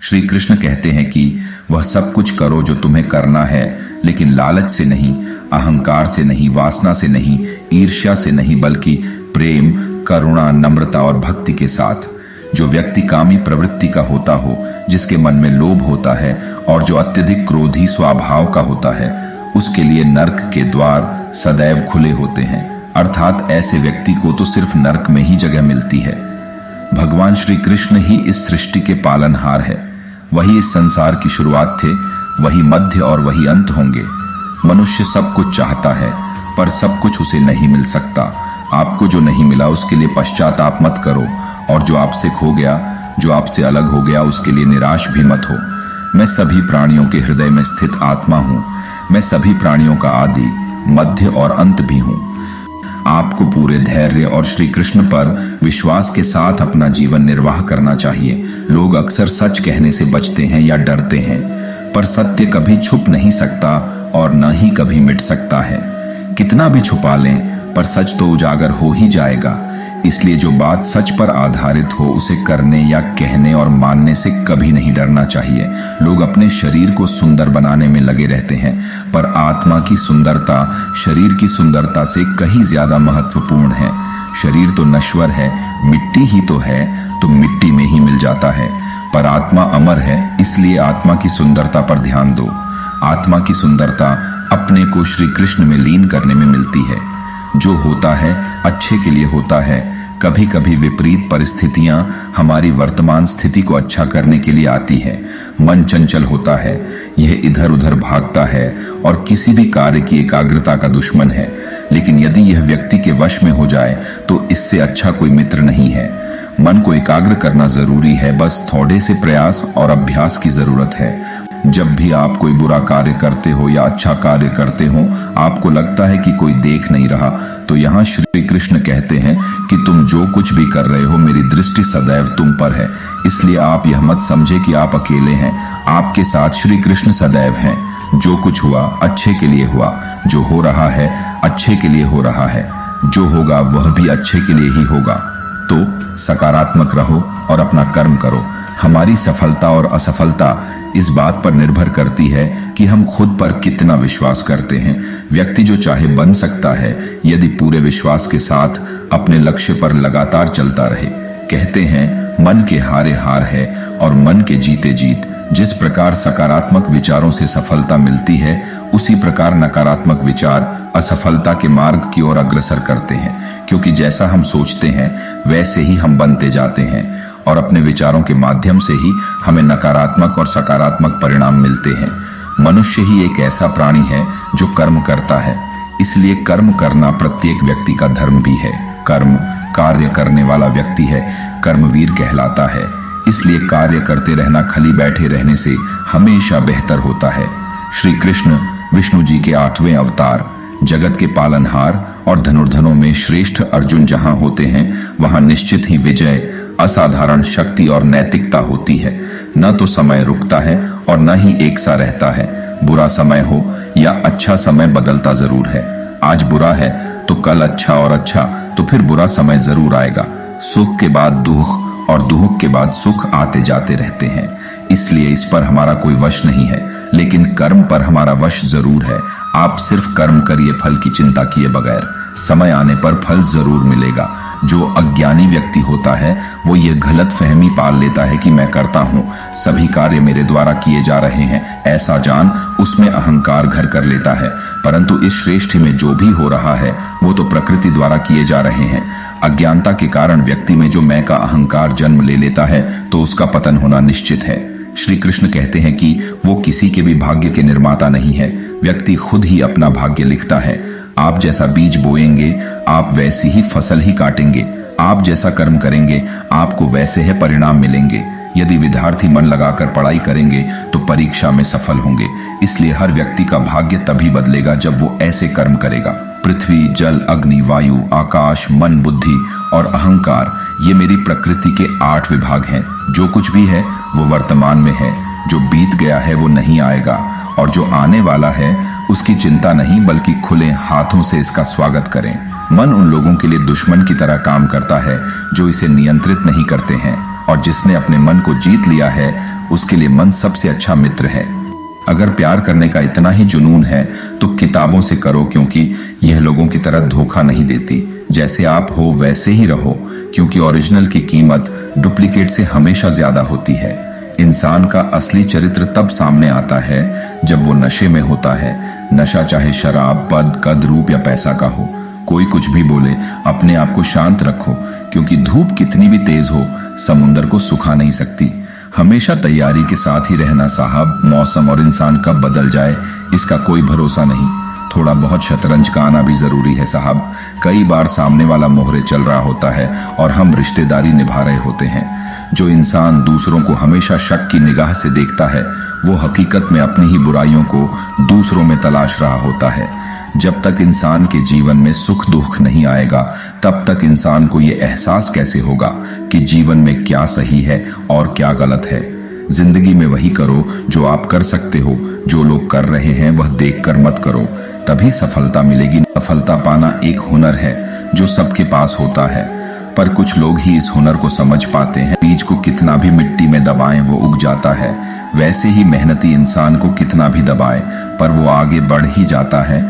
श्री कृष्ण कहते हैं कि वह सब कुछ करो जो तुम्हें करना है, लेकिन लालच से नहीं, अहंकार से नहीं, वासना से नहीं, ईर्ष्या से नहीं, बल्कि प्रेम, करुणा, नम्रता और भक्ति के साथ। जो व्यक्ति कामी प्रवृत्ति का होता हो, जिसके मन में लोभ होता है और जो अत्यधिक क्रोधी स्वभाव का होता है, उसके लिए नरक के द्वार सदैव खुले होते हैं। अर्थात ऐसे व्यक्ति को तो सिर्फ नरक में ही जगह मिलती है। भगवान श्री कृष्ण ही इस सृष्टि के पालनहार है। वही इस संसार की शुरुआत थे, वही मध्य और वही अंत होंगे। मनुष्य सब कुछ चाहता है, पर सब कुछ उसे नहीं मिल सकता। आपको जो नहीं मिला उसके लिए पश्चाताप मत करो, और जो आपसे खो गया, जो आपसे अलग हो गया, उसके लिए निराश भी मत हो। मैं सभी प्राणियों के हृदय में स्थित आत्मा हूं। मैं सभी प्राणियों का आदि, मध्य और अंत भी हूं। आपको पूरे धैर्य और श्री कृष्ण पर विश्वास के साथ अपना जीवन निर्वाह करना चाहिए। लोग अक्सर सच कहने से बचते हैं या डरते हैं, पर सत्य कभी छुप नहीं सकता और न ही कभी मिट सकता है। कितना भी छुपा लें, पर सच तो उजागर हो ही जाएगा। इसलिए जो बात सच पर आधारित हो, उसे करने या कहने और मानने से कभी नहीं डरना चाहिए। लोग अपने शरीर को सुंदर बनाने में लगे रहते हैं, पर आत्मा की सुंदरता शरीर की सुंदरता से कहीं ज्यादा महत्वपूर्ण है। शरीर तो नश्वर है, मिट्टी ही तो है, तो मिट्टी में ही मिल जाता है, पर आत्मा अमर है। इसलिए आत्मा की सुंदरता पर ध्यान दो। आत्मा की सुंदरता अपने को श्री कृष्ण में लीन करने में मिलती है। जो होता है अच्छे के लिए होता है। कभी कभी विपरीत परिस्थितियां हमारी वर्तमान स्थिति को अच्छा करने के लिए आती है। मन चंचल होता है, यह इधर उधर भागता है और किसी भी कार्य की एकाग्रता का दुश्मन है। लेकिन यदि यह व्यक्ति के वश में हो जाए तो इससे अच्छा कोई मित्र नहीं है। मन को एकाग्र करना जरूरी है, बस थोड़े से प्रयास और अभ्यास की जरूरत है। जब भी आप कोई बुरा कार्य करते हो या अच्छा कार्य करते हो, आपको लगता है कि कोई देख नहीं रहा, तो यहाँ श्री कृष्ण कहते हैं कि तुम जो कुछ भी कर रहे हो, मेरी दृष्टि सदैव तुम पर है। इसलिए आप यह मत समझे कि आप अकेले हैं। आपके साथ श्री कृष्ण सदैव हैं। जो कुछ हुआ अच्छे के लिए हुआ, जो हो रहा है अच्छे के लिए हो रहा है, जो होगा वह भी अच्छे के लिए ही होगा। तो सकारात्मक रहो और अपना कर्म करो। हमारी सफलता और असफलता इस बात पर निर्भर करती है कि हम खुद पर कितना विश्वास करते हैं। व्यक्ति जो चाहे बन सकता है, यदि पूरे विश्वास के साथ अपने लक्ष्य पर लगातार चलता रहे। कहते हैं मन के हारे हार है और मन के जीते जीत। जिस प्रकार सकारात्मक विचारों से सफलता मिलती है, उसी प्रकार नकारात्मक विचार असफलता के मार्ग की ओर अग्रसर करते हैं। क्योंकि जैसा हम सोचते हैं वैसे ही हम बनते जाते हैं, और अपने विचारों के माध्यम से ही हमें नकारात्मक और सकारात्मक परिणाम मिलते हैं। मनुष्य ही एक ऐसा प्राणी है जो कर्म करता है, इसलिए कर्म करना प्रत्येक व्यक्ति का धर्म भी है। कर्म कार्य करने वाला व्यक्ति है, कर्मवीर कहलाता है। इसलिए कार्य करते रहना खाली बैठे रहने से हमेशा बेहतर होता है। श्री कृष्ण विष्णु जी के 8वें अवतार, जगत के पालनहार और धनुर्धनों में श्रेष्ठ अर्जुन जहां होते हैं, वहां निश्चित ही विजय, असाधारण शक्ति और नैतिकता होती है। न तो समय रुकता है और न ही एक सा रहता है। बुरा समय हो या अच्छा समय बदलता जरूर है। आज बुरा है तो कल अच्छा, और अच्छा तो फिर बुरा समय जरूर आएगा। सुख के बाद दुख और दुख के बाद सुख आते जाते रहते हैं। इसलिए इस पर हमारा कोई वश नहीं है, लेकिन कर्म पर हमारा वश जरूर है। आप सिर्फ कर्म करिए, फल की चिंता किए बगैर। समय आने पर फल जरूर मिलेगा। जो अज्ञानी व्यक्ति होता है वो ये गलत फहमी पाल लेता है कि मैं करता हूँ, सभी कार्य मेरे द्वारा किए जा रहे हैं, ऐसा जान उसमें अहंकार घर कर लेता है। परंतु इस श्रेष्ठ में जो भी हो रहा है वो तो प्रकृति द्वारा किए जा रहे हैं। अज्ञानता के कारण व्यक्ति में जो मैं का अहंकार जन्म ले लेता है, तो उसका पतन होना निश्चित है। श्री कृष्ण कहते हैं कि वो किसी के भी भाग्य के निर्माता नहीं है। व्यक्ति खुद ही अपना भाग्य लिखता है। आप जैसा बीज बोएंगे, आप वैसी ही फसल ही काटेंगे। आप जैसा कर्म करेंगे, आपको वैसे ही परिणाम मिलेंगे। यदि विद्यार्थी मन लगाकर पढ़ाई करेंगे तो परीक्षा में सफल होंगे। इसलिए हर व्यक्ति का भाग्य तभी बदलेगा जब वो ऐसे कर्म करेगा। पृथ्वी, जल, अग्नि, वायु, आकाश, मन, बुद्धि और अहंकार, ये मेरी प्रकृति के 8 विभाग हैं। जो कुछ भी है वो वर्तमान में है। जो बीत गया है वो नहीं आएगा, और जो आने वाला है उसकी चिंता नहीं, बल्कि खुले हाथों से इसका स्वागत करें। मन उन लोगों के लिए दुश्मन की तरह काम करता है जो इसे नियंत्रित नहीं करते हैं, और जिसने अपने मन को जीत लिया है उसके लिए मन सबसे अच्छा मित्र है। अगर प्यार करने का इतना ही जुनून है तो किताबों से करो, क्योंकि यह लोगों की तरह धोखा नहीं देती। जैसे आप हो वैसे ही रहो, क्योंकि ओरिजिनल की कीमत डुप्लीकेट से हमेशा ज्यादा होती है। इंसान का असली चरित्र तब सामने आता है जब वो नशे में होता है। नशा चाहे शराब, पद, कद, रूप या पैसा का हो। कोई कुछ भी बोले, अपने आप को शांत रखो, क्योंकि धूप कितनी भी तेज हो समुंदर को सुखा नहीं सकती। हमेशा तैयारी के साथ ही रहना साहब। मौसम और इंसान कब बदल जाए इसका कोई भरोसा नहीं। थोड़ा बहुत शतरंज का आना भी जरूरी है साहब। कई बार सामने वाला मोहरे चल रहा होता है और हम रिश्तेदारी निभा रहे होते हैं। जो इंसान दूसरों को हमेशा शक की निगाह से देखता है वो हकीकत में अपनी ही बुराइयों को दूसरों में तलाश रहा होता है। जब तक इंसान के जीवन में सुख दुख नहीं आएगा तब तक इंसान को ये एहसास कैसे होगा कि जीवन में क्या सही है और क्या गलत है। जिंदगी में वही करो जो आप कर सकते हो। जो लोग कर रहे हैं वह देखकर मत करो, तभी सफलता मिलेगी। सफलता पाना एक हुनर है जो सबके पास होता है, पर कुछ लोग ही इस हुनर को समझ पाते हैं। बीज को कितना भी मिट्टी में दबाएं वो उग जाता है। वैसे ही मेहनती इंसान को कितना भी दबाए पर वो आगे बढ़ ही जाता है।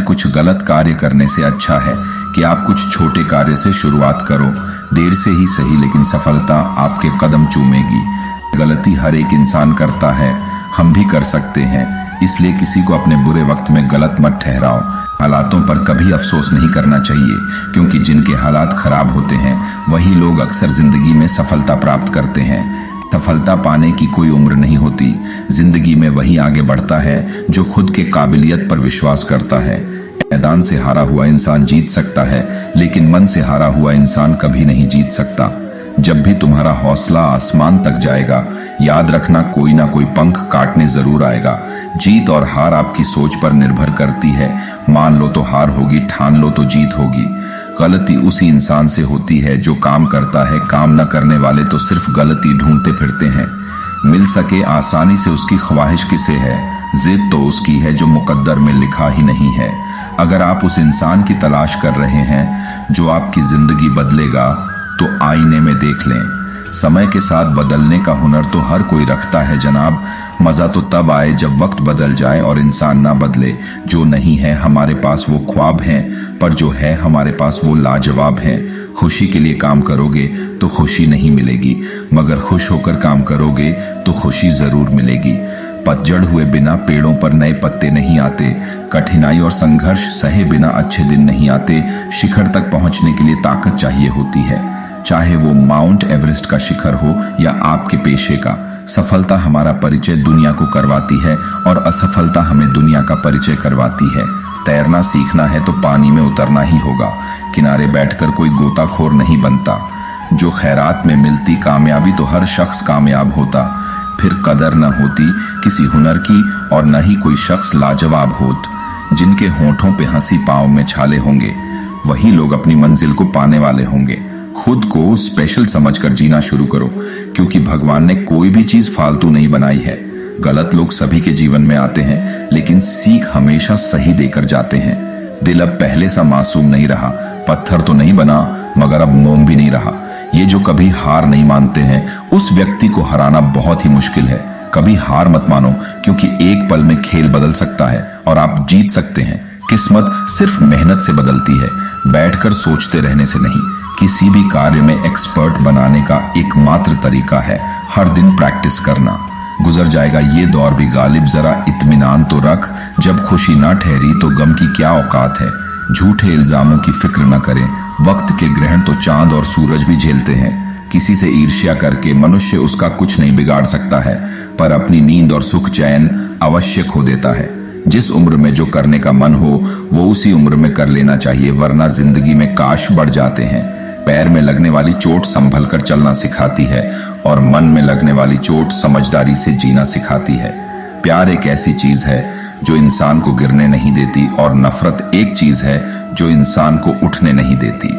कुछ गलत कार्य करने से अच्छा है कि आप कुछ छोटे कार्य से शुरुआत करो। देर से ही सही, लेकिन सफलता आपके कदम चूमेगी। गलती हर एक इंसान करता है, हम भी कर सकते हैं। इसलिए किसी को अपने बुरे वक्त में गलत मत ठहराओ। हालातों पर कभी अफसोस नहीं करना चाहिए, क्योंकि जिनके हालात खराब होते हैं वही लोग अक्सर जिंदगी में सफलता प्राप्त करते हैं। सफलता पाने की कोई उम्र नहीं होती। जिंदगी में वही आगे बढ़ता है जो खुद के काबिलियत पर विश्वास करता है। मैदान से हारा हुआ इंसान जीत सकता है, लेकिन मन से हारा हुआ इंसान कभी नहीं जीत सकता। जब भी तुम्हारा हौसला आसमान तक जाएगा, याद रखना कोई ना कोई पंख काटने जरूर आएगा। जीत और हार आपकी सोच पर निर्भर करती है। मान लो तो हार होगी, ठान लो तो जीत होगी। गलती उसी इंसान से होती है जो काम करता है। काम न करने वाले तो सिर्फ गलती ढूंढते फिरते हैं। मिल सके आसानी से उसकी ख्वाहिश किसे है, जिद तो उसकी है जो मुकद्दर में लिखा ही नहीं है। अगर आप उस इंसान की तलाश कर रहे हैं जो आपकी जिंदगी बदलेगा, तो आईने में देख लें। समय के साथ बदलने का हुनर तो हर कोई रखता है जनाब। मजा तो तब आए जब वक्त बदल जाए और इंसान ना बदले। जो नहीं है हमारे पास वो ख्वाब हैं, पर जो है हमारे पास वो लाजवाब हैं। खुशी के लिए काम करोगे तो खुशी नहीं मिलेगी, मगर खुश होकर काम करोगे तो खुशी जरूर मिलेगी। पतझड़ हुए बिना पेड़ों पर नए पत्ते नहीं आते। कठिनाई और संघर्ष सहे बिना अच्छे दिन नहीं आते। शिखर तक पहुंचने के लिए ताकत चाहिए होती है, चाहे वो माउंट एवरेस्ट का शिखर हो या आपके पेशे का। सफलता हमारा परिचय दुनिया को करवाती है और असफलता हमें दुनिया का परिचय करवाती है। तैरना सीखना है तो पानी में उतरना ही होगा। किनारे बैठकर कोई गोताखोर नहीं बनता। जो खैरात में मिलती कामयाबी तो हर शख्स कामयाब होता। फिर कदर न होती किसी हुनर की और न ही कोई शख्स लाजवाब होत। जिनके होठों पे हंसी, पांव में छाले होंगे, वही लोग अपनी मंजिल को पाने वाले होंगे। खुद को स्पेशल समझकर जीना शुरू करो, क्योंकि भगवान ने कोई भी चीज फालतू नहीं बनाई है। गलत लोग सभी के जीवन में आते हैं, लेकिन सीख हमेशा सही देकर जाते हैं। दिल अब पहले सा मासूम नहीं रहा। पत्थर तो नहीं बना, मगर अब मोम भी नहीं रहा। ये जो कभी हार नहीं मानते हैं, उस व्यक्ति को हराना बहुत ही मुश्किल है। कभी हार मत मानो, क्योंकि एक पल में खेल बदल सकता है और आप जीत सकते हैं। किस्मत सिर्फ मेहनत से बदलती है, बैठकर सोचते रहने से नहीं। किसी भी कार्य में एक्सपर्ट बनाने का एकमात्र तरीका है हर दिन प्रैक्टिस करना। गुजर जाएगा ये दौर भी गालिब, जरा इत्मीनान तो रख। जब खुशी ना ठहरी तो गम की क्या औकात है। झूठे इल्जामों की फिक्र न करें। वक्त के ग्रहण तो चांद और सूरज भी झेलते हैं। किसी से ईर्ष्या करके मनुष्य उसका कुछ नहीं बिगाड़ सकता है, पर अपनी नींद और सुख चैन अवश्य खो देता है। जिस उम्र में जो करने का मन हो वो उसी उम्र में कर लेना चाहिए, वरना जिंदगी में काश बढ़ जाते हैं। पैर में लगने वाली चोट संभल कर चलना सिखाती है और मन में लगने वाली चोट समझदारी से जीना सिखाती है। प्यार एक ऐसी चीज है जो इंसान को गिरने नहीं देती, और नफरत एक चीज है जो इंसान को उठने नहीं देती।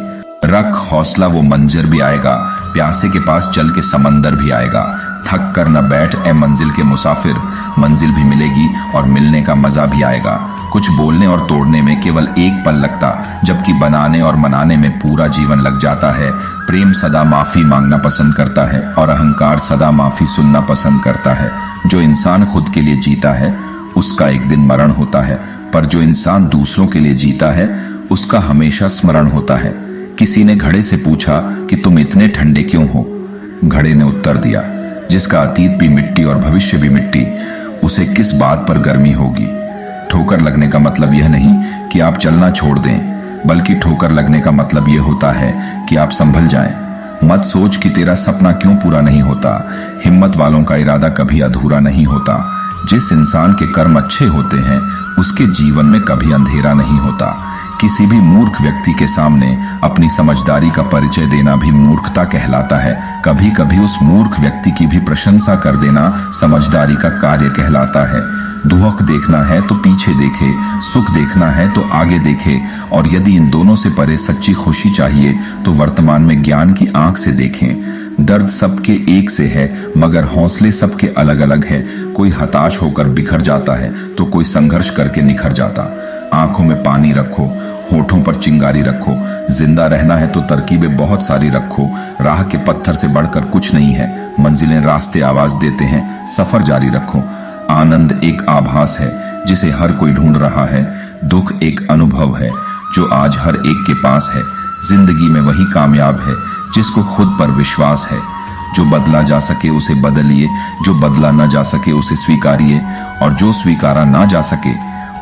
रख हौसला, वो मंजर भी आएगा। प्यासे के पास चल के समंदर भी आएगा। थक कर न बैठ ए मंजिल के मुसाफिर, मंजिल भी मिलेगी और मिलने का मजा भी आएगा। कुछ बोलने और तोड़ने में केवल एक पल लगता, जबकि बनाने और मनाने में पूरा जीवन लग जाता है। प्रेम सदा माफी मांगना पसंद करता है और अहंकार सदा माफी सुनना पसंद करता है। जो इंसान खुद के लिए जीता है उसका एक दिन मरण होता है, पर जो इंसान दूसरों के लिए जीता है उसका हमेशा स्मरण होता है। किसी ने घड़े से पूछा कि तुम इतने ठंडे क्यों हो? घड़े ने उत्तर दिया, जिसका अतीत भी मिट्टी और भविष्य भी मिट्टी, उसे किस बात पर गर्मी होगी। ठोकर लगने का मतलब यह नहीं कि आप चलना छोड़ दें, बल्कि ठोकर लगने का मतलब यह होता है कि आप संभल जाएं। मत सोच कि तेरा सपना क्यों पूरा नहीं होता। हिम्मत वालों का इरादा कभी अधूरा नहीं होता। जिस इंसान के कर्म अच्छे होते हैं उसके जीवन में कभी अंधेरा नहीं होता। किसी भी मूर्ख व्यक्ति के सामने अपनी समझदारी का परिचय देना भी मूर्खता कहलाता है। कभी कभी उस मूर्ख व्यक्ति की भी प्रशंसा कर देना समझदारी का कार्य कहलाता है। दुख देखना है तो पीछे देखे, सुख देखना है तो आगे देखे, और यदि इन दोनों से परे सच्ची खुशी चाहिए तो वर्तमान में ज्ञान की आंख से देखें। दर्द सबके एक से है, मगर हौसले सबके अलग अलग है। कोई हताश होकर बिखर जाता है तो कोई संघर्ष करके निखर जाता। आंखों में पानी रखो, होठों पर चिंगारी रखो। जिंदा रहना है तो तरकीबें बहुत सारी रखो। राह के पत्थर से बढ़कर कुछ नहीं है। मंजिलें रास्ते आवाज देते हैं, सफर जारी रखो। आनंद एक आभास है जिसे हर कोई ढूंढ रहा है। दुख एक अनुभव है जो आज हर एक के पास है। जिंदगी में वही कामयाब है जिसको खुद पर विश्वास है। जो बदला जा सके उसे बदलिए, जो बदला न जा सके उसे स्वीकारिए, और जो स्वीकारा ना जा सके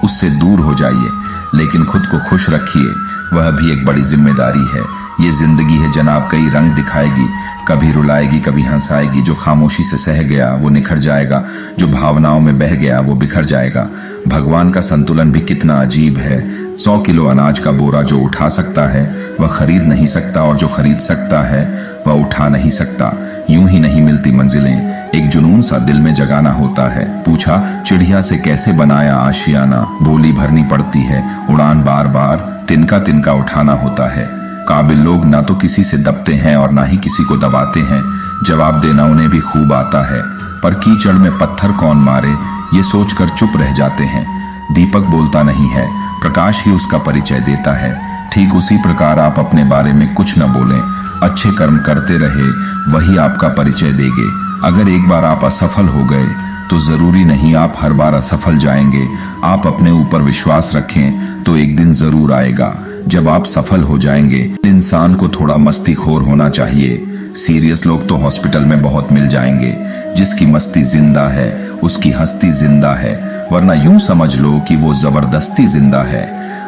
उससे दूर हो जाइए। लेकिन खुद को खुश रखिए, वह भी एक बड़ी जिम्मेदारी है। ये जिंदगी है जनाब, कई रंग दिखाएगी, कभी रुलाएगी कभी हंसाएगी। जो खामोशी से सह गया वो निखर जाएगा, जो भावनाओं में बह गया वो बिखर जाएगा। भगवान का संतुलन भी कितना अजीब है। 100 किलो अनाज का बोरा जो उठा सकता है वह खरीद नहीं सकता, और जो खरीद सकता है वह उठा नहीं सकता। यूं ही नहीं मिलती मंजिलें, एक जुनून सा दिल में जगाना होता है। पूछा चिड़िया से कैसे बनाया आशियाना, बोली भरनी पड़ती है, उड़ान बार बार तिनका तिनका उठाना होता है। काबिल लोग ना तो किसी से दबते हैं और ना ही किसी को दबाते हैं। जवाब देना उन्हें भी खूब आता है, पर कीचड़ में पत्थर कौन मारे ये सोचकर चुप रह जाते हैं। दीपक बोलता नहीं है, प्रकाश ही उसका परिचय देता है। ठीक उसी प्रकार आप अपने बारे में कुछ न बोलें, अच्छे कर्म करते रहे, वही आपका परिचय देंगे। अगर एक बार आप असफल हो गए तो जरूरी नहीं आप हर बार असफल जाएंगे। आप अपने ऊपर विश्वास रखें तो एक दिन जरूर आएगा जब आप सफल हो जाएंगे। इंसान को थोड़ा मस्तीखोर होना चाहिए। सीरियस लोग तो हॉस्पिटल में बहुत मिल जाएंगे। जिसकी मस्ती जिंदा है उसकी हस्ती जिंदा है, वरना यूं समझ लो कि वो जबरदस्ती जिंदा है।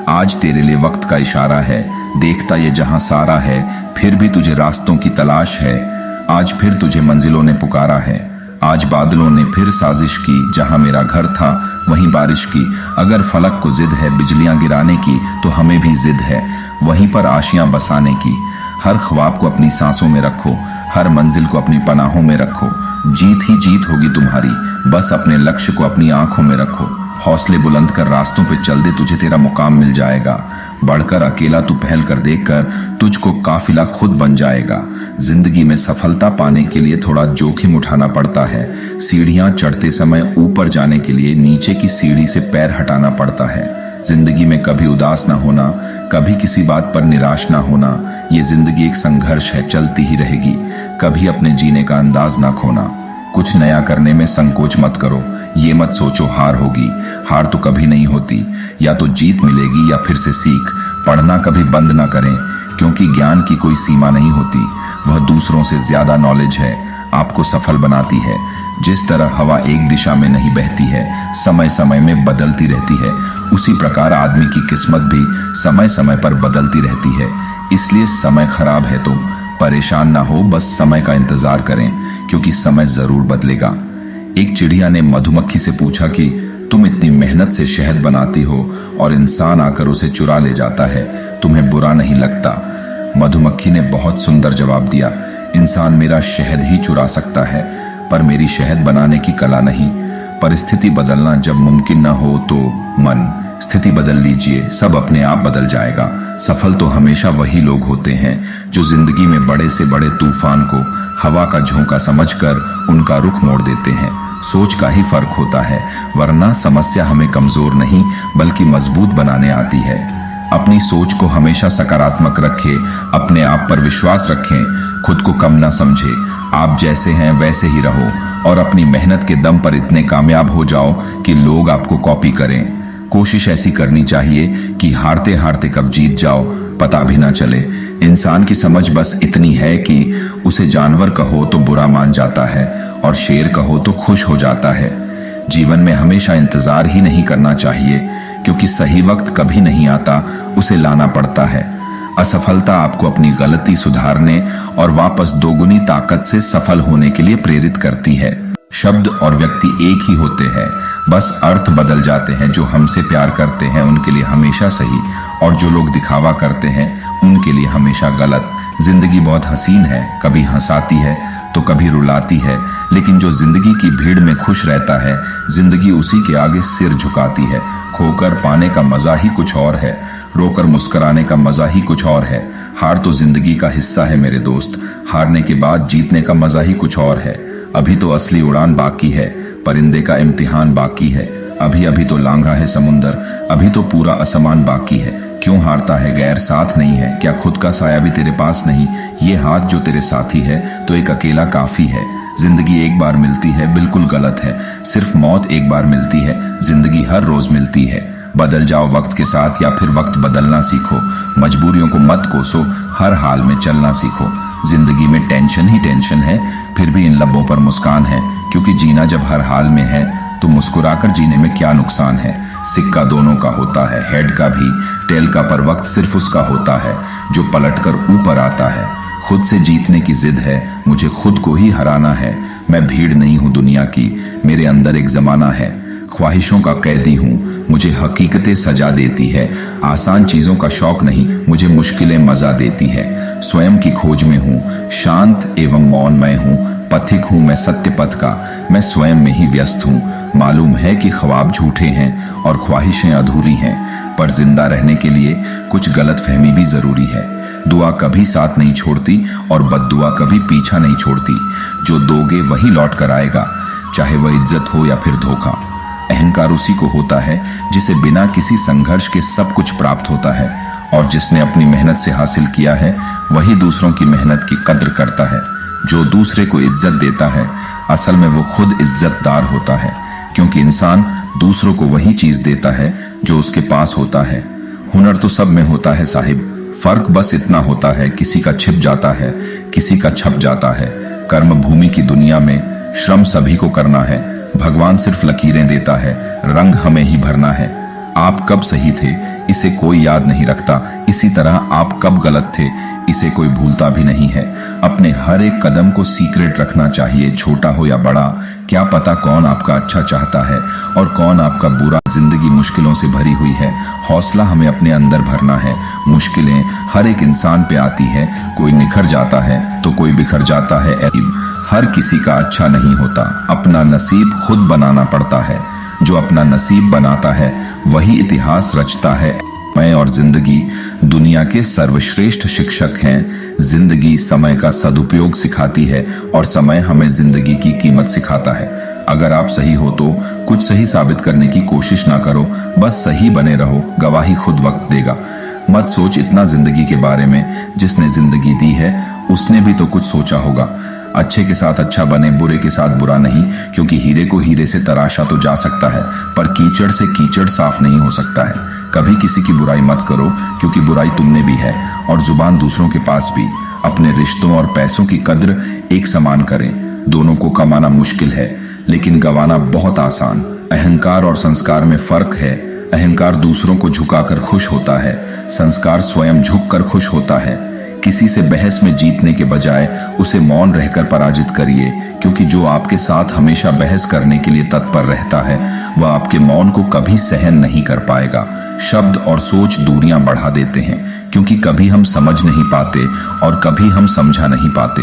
आज तेरे लिए वक्त का इशारा है, देखता ये जहां सारा है, फिर भी तुझे रास्तों की तलाश है। आज फिर तुझे मंजिलों ने पुकारा है। आज बादलों ने फिर साजिश की, जहां मेरा घर था वहीं बारिश की। अगर फलक को जिद है बिजलियां गिराने की तो हमें भी जिद है वहीं पर आशियां बसाने की। हर ख्वाब को अपनी सांसों में रखो, हर मंजिल को अपनी पनाहों में रखो। जीत ही जीत होगी तुम्हारी, बस अपने लक्ष्य को अपनी आंखों में रखो। हौसले बुलंद कर रास्तों पे चल दे, तुझे तेरा मुकाम मिल जाएगा। बढ़कर अकेला तू पहल कर देखकर तुझको काफिला खुद बन जाएगा। जिंदगी में सफलता पाने के लिए थोड़ा जोखिम उठाना पड़ता है। सीढ़ियां चढ़ते समय ऊपर जाने के लिए नीचे की सीढ़ी से पैर हटाना पड़ता है। जिंदगी में कभी उदास ना होना, कभी किसी बात पर निराश ना होना। ये जिंदगी एक संघर्ष है, चलती ही रहेगी। कभी अपने जीने का अंदाज ना खोना। कुछ नया करने में संकोच मत करो। ये मत सोचो हार होगी, हार तो कभी नहीं होती। या तो जीत मिलेगी या फिर से सीख। पढ़ना कभी बंद ना करें, क्योंकि ज्ञान की कोई सीमा नहीं होती। वह दूसरों से ज्यादा नॉलेज है, आपको सफल बनाती है। जिस तरह हवा एक दिशा में नहीं बहती है, समय समय में बदलती रहती है, उसी प्रकार आदमी की किस्मत भी समय समय पर बदलती रहती है। इसलिए समय खराब है तो परेशान ना हो, बस समय का इंतजार करें, क्योंकि समय जरूर बदलेगा। एक चिड़िया ने मधुमक्खी से पूछा कि तुम इतनी मेहनत से शहद बनाती हो और इंसान आकर उसे चुरा ले जाता है, तुम्हें बुरा नहीं लगता? मधुमक्खी ने बहुत सुंदर जवाब दिया, इंसान मेरा शहद ही चुरा सकता है, पर मेरी शहद बनाने की कला नहीं। परिस्थिति बदलना जब मुमकिन न हो तो मन, स्थिति बदल लीजिए, सब अपने आप बदल जाएगा। सफल तो हमेशा वही लोग होते हैं जो जिंदगी में बड़े से बड़े तूफान को हवा का झोंका समझकर उनका रुख मोड़ देते हैं। सोच का ही फर्क होता है, वरना समस्या हमें कमजोर नहीं बल्कि मजबूत बनाने आती है। अपनी सोच को हमेशा सकारात्मक रखें, अपने आप पर विश्वास रखें, खुद को कम ना समझे। आप जैसे हैं वैसे ही रहो और अपनी मेहनत के दम पर इतने कामयाब हो जाओ कि लोग आपको कॉपी करें। कोशिश ऐसी करनी चाहिए कि हारते हारते कब जीत जाओ पता भी ना चले। इंसान की समझ बस इतनी है कि उसे जानवर कहो तो बुरा मान जाता है और शेर कहो तो खुश हो जाता है। जीवन में हमेशा इंतजार ही नहीं करना चाहिए, क्योंकि सही वक्त कभी नहीं आता, उसे लाना पड़ता है। असफलता आपको अपनी गलती सुधारने और वापस दोगुनी ताकत से सफल होने के लिए प्रेरित करती है। शब्द और व्यक्ति एक ही होते हैं, बस अर्थ बदल जाते हैं। जो हमसे प्यार करते हैं उनके लिए हमेशा सही, और जो लोग दिखावा करते हैं उनके लिए हमेशा गलत। जिंदगी बहुत हसीन है, कभी हंसाती है तो कभी रुलाती है, लेकिन जो जिंदगी की भीड़ में खुश रहता है, जिंदगी उसी के आगे सिर झुकाती है। खोकर पाने का मजा ही कुछ और है, रोकर मुस्कुराने का मजा ही कुछ और है। हार तो जिंदगी का हिस्सा है मेरे दोस्त, हारने के बाद जीतने का मजा ही कुछ और है। अभी तो असली उड़ान बाकी है, परिंदे का इम्तिहान बाकी है। अभी अभी तो लांघा है समुंदर, अभी तो पूरा आसमान बाकी है। क्यों हारता है, गैर साथ नहीं है? क्या खुद का साया भी तेरे पास नहीं? ये हाथ जो तेरे साथी है तो एक अकेला काफी है। जिंदगी एक बार मिलती है, बिल्कुल गलत है। सिर्फ मौत एक बार मिलती है, जिंदगी हर रोज मिलती है। बदल जाओ वक्त के साथ या फिर वक्त बदलना सीखो। मजबूरियों को मत कोसो, हर हाल में चलना सीखो। जिंदगी में टेंशन ही टेंशन है, फिर भी इन लबों पर मुस्कान है, क्योंकि जीना जब हर हाल में है तो मुस्कुराकर जीने में क्या नुकसान है। सिक्का दोनों का होता है, हेड का भी टेल का, पर वक्त सिर्फ उसका होता है जो पलटकर ऊपर आता है। खुद से जीतने की जिद है, मुझे खुद को ही हराना है। मैं भीड़ नहीं हूँ दुनिया की, मेरे अंदर एक जमाना है। ख्वाहिशों का कैदी हूँ, मुझे हकीकतें सजा देती है। आसान चीजों का शौक नहीं, मुझे मुश्किलें मजा देती है। स्वयं की खोज में हूँ, शांत एवं मौनमय हूँ। पथिक हूँ मैं सत्य पथ का, मैं स्वयं में ही व्यस्त हूँ। मालूम है कि ख्वाब झूठे हैं और ख्वाहिशें अधूरी हैं, पर जिंदा रहने के लिए कुछ गलतफहमी भी जरूरी है। दुआ कभी साथ नहीं छोड़ती और बद्दुआ कभी पीछा नहीं छोड़ती। जो दोगे वही लौट कर आएगा, चाहे वह इज्जत हो या फिर धोखा। अहंकार उसी को होता है जिसे बिना किसी संघर्ष के सब कुछ प्राप्त होता है, और जिसने अपनी मेहनत से हासिल किया है वही दूसरों की मेहनत की कद्र करता है। जो दूसरे को इज्जत देता है असल में वो खुद इज्जतदार होता है, क्योंकि इंसान दूसरों को वही चीज देता है जो उसके पास होता है। हुनर तो सब में होता है साहिब, फर्क बस इतना होता है किसी का छिप जाता है, किसी का छप जाता है। कर्म भूमि की दुनिया में श्रम सभी को करना है, भगवान सिर्फ लकीरें देता है, रंग हमें ही भरना है। आप कब सही थे इसे कोई याद नहीं रखता, इसी तरह आप कब गलत थे इसे कोई भूलता भी नहीं है। अपने हर एक कदम को सीक्रेट रखना चाहिए, छोटा हो या बड़ा। क्या पता कौन आपका अच्छा चाहता है और कौन आपका बुरा। जिंदगी मुश्किलों से भरी हुई है, हौसला हमें अपने अंदर भरना है। मुश्किलें हर एक इंसान पे आती है, कोई निखर जाता है तो कोई बिखर जाता है। हर किसी का अच्छा नहीं होता, अपना नसीब खुद बनाना पड़ता है। जो अपना नसीब बनाता है वही इतिहास रचता है। मैं और जिंदगी दुनिया के सर्वश्रेष्ठ शिक्षक हैं। जिंदगी समय का सदुपयोग सिखाती है और समय हमें जिंदगी की कीमत सिखाता है। अगर आप सही हो तो कुछ सही साबित करने की कोशिश ना करो, बस सही बने रहो, गवाही खुद वक्त देगा। मत सोच इतना जिंदगी के बारे में, जिसने जिंदगी दी है उसने भी तो कुछ सोचा होगा। अच्छे के साथ अच्छा बने, बुरे के साथ बुरा नहीं, क्योंकि हीरे को हीरे से तराशा तो जा सकता है, पर कीचड़ से कीचड़ साफ नहीं हो सकता है। कभी किसी की बुराई मत करो, क्योंकि बुराई तुमने भी है और जुबान दूसरों के पास भी। अपने रिश्तों और पैसों की कद्र एक समान करें। दोनों को कमाना मुश्किल है, लेकिन गंवाना बहुत आसान। अहंकार और संस्कार में फर्क है। अहंकार दूसरों को झुकाकर खुश होता है, संस्कार स्वयं झुककर खुश होता है। किसी से बहस में जीतने के बजाय उसे मौन रहकर पराजित करिए, क्योंकि जो आपके साथ हमेशा बहस करने के लिए तत्पर रहता है वह आपके मौन को कभी सहन नहीं कर पाएगा। शब्द और सोच दूरियां बढ़ा देते हैं, क्योंकि कभी हम समझ नहीं पाते और कभी हम समझा नहीं पाते।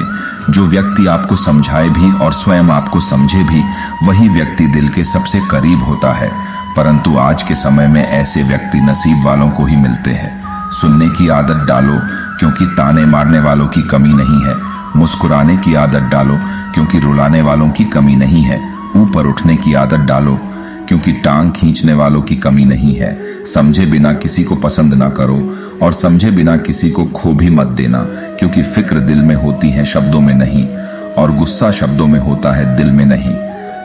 जो व्यक्ति आपको समझाए भी और स्वयं आपको समझे भी, वही व्यक्ति दिल के सबसे करीब होता है। परंतु आज के समय में ऐसे व्यक्ति नसीब वालों को ही मिलते हैं। सुनने की आदत डालो, क्योंकि ताने मारने वालों की कमी नहीं है। मुस्कुराने की आदत डालो, क्योंकि रुलाने वालों की कमी नहीं है। ऊपर उठने की आदत डालो, क्योंकि टांग खींचने वालों की कमी नहीं है। समझे बिना किसी को पसंद ना करो, और समझे बिना किसी को खो भी मत देना, क्योंकि फिक्र दिल में होती है शब्दों में नहीं, और गुस्सा शब्दों में होता है दिल में नहीं।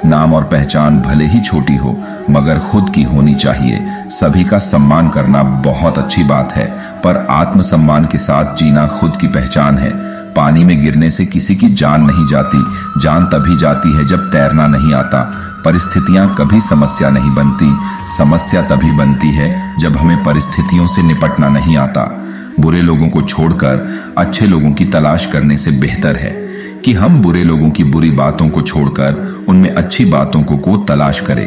नाम और पहचान भले ही छोटी हो, मगर खुद की होनी चाहिए। सभी का सम्मान करना बहुत अच्छी बात है, पर आत्मसम्मान के साथ जीना खुद की पहचान है। पानी में गिरने से किसी की जान नहीं जाती, जान तभी जाती है जब तैरना नहीं आता। परिस्थितियां कभी समस्या नहीं बनती, समस्या तभी बनती है जब हमें परिस्थितियों से निपटना नहीं आता। बुरे लोगों को छोड़कर अच्छे लोगों की तलाश करने से बेहतर है कि हम बुरे लोगों की बुरी बातों को छोड़कर उनमें अच्छी बातों को तलाश करें।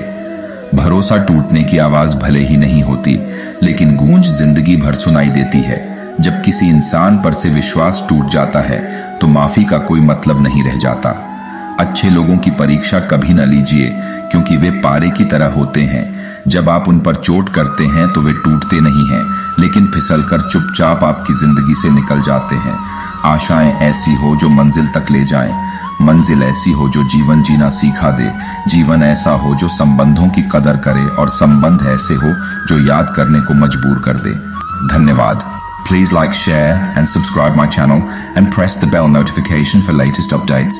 भरोसा टूटने की आवाज भले ही नहीं होती, लेकिन गूंज जिंदगी भर सुनाई देती है। जब किसी इंसान पर से विश्वास टूट जाता है तो माफी का कोई मतलब नहीं रह जाता। अच्छे लोगों की परीक्षा कभी न लीजिए, क्योंकि वे पारे की तरह होते हैं। जब आप उन पर चोट करते हैं तो वे टूटते नहीं हैं, लेकिन फिसलकर चुपचाप आपकी जिंदगी से निकल जाते हैं। आशाएं ऐसी हो जो मंजिल तक ले जाएं, मंजिल ऐसी हो जो जीवन जीना सिखा दे, जीवन ऐसा हो जो संबंधों की कदर करे, और संबंध ऐसे हो जो याद करने को मजबूर कर दे। धन्यवाद। Please like, share and subscribe my channel and press the bell notification for latest updates.